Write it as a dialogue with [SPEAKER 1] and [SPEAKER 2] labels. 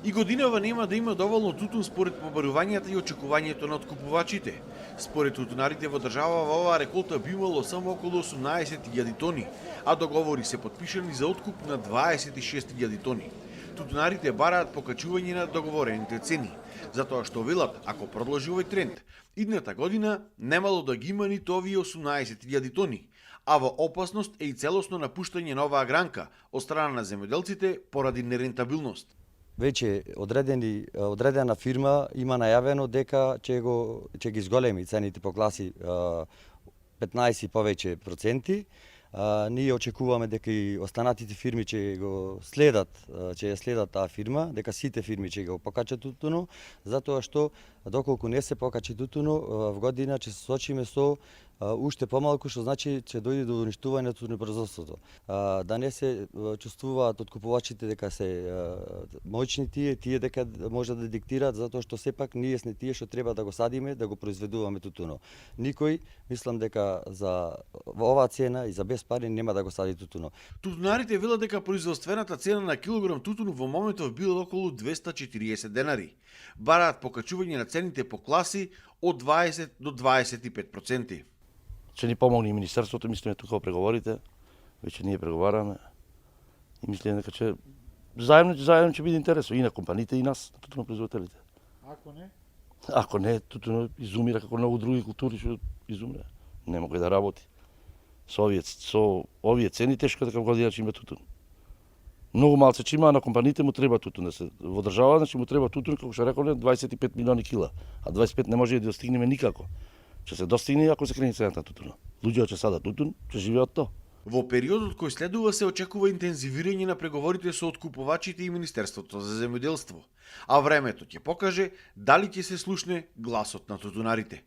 [SPEAKER 1] И годинава нема да има доволно тутун според побарувањата и очекувањето на откупувачите. Според тутунарите во држава оваа реколта би имало само околу 18.000 тони, а договори се подпишани за откуп на 26.000 тони. Тутунарите бараат покачување на договорените цени, затоа што велат ако продолжи овој тренд, идната година немало да ги има ниту овие 18.000 тони, а во опасност е и целосно напуштање на оваа гранка од страна на земјоделците поради нерентабилност.
[SPEAKER 2] Веќе одредена фирма има најавено дека ќе ги зголеми цените по класи 15 повеќе проценти. Ние очекуваме дека и останатите фирми ќе ја следат таа фирма, дека сите фирми ќе го покачат тутуно, затоа што доколку не се покачи тутуно, в година ќе се соочиме со уште помалку, што значи ќе дојде до уништување на тутунопроизводството. Да не се чувствуваат откупувачите дека се моćни тие дека може да диктираат, затоа што сепак ние сме тие што треба да го садиме, да го произведуваме тутуно. Никој, мислам дека за оваа цена и за без пари нема да го сади тутуно.
[SPEAKER 1] Тутунарите велат дека производствената цена на килограм тутуну во моментов била околу 240 денари. Бараат покачување на цените по класи од 20 до 25%.
[SPEAKER 3] Ќе ни помогне и Министерството, мислиме тука о преговорите, веќе ние преговараме и мислиме дека ќе заедно ќе биде интересно и на компаниите и нас, на тутунопроизводителите.
[SPEAKER 4] Ако не?
[SPEAKER 3] Ако не, тутуно изумира како многу други култури што изумира. Нема кој да работи. Со овие цени тешко дека година ќе има тутун. Многу малце ќе има, а на компаниите му треба тутун. Во држава, значи му треба тутун, како што рековме, 25 милиони кила, а 25 не може да достигнеме никако. Ќе се достигне ако се крени цената на тутуна. Луѓето ќе садат тутун, ќе живеат то.
[SPEAKER 1] Во периодот кој следува се очекува интензивирање на преговорите со откупувачите и Министерството за земјоделство, а времето ќе покаже дали ќе се слушне гласот на тутунарите.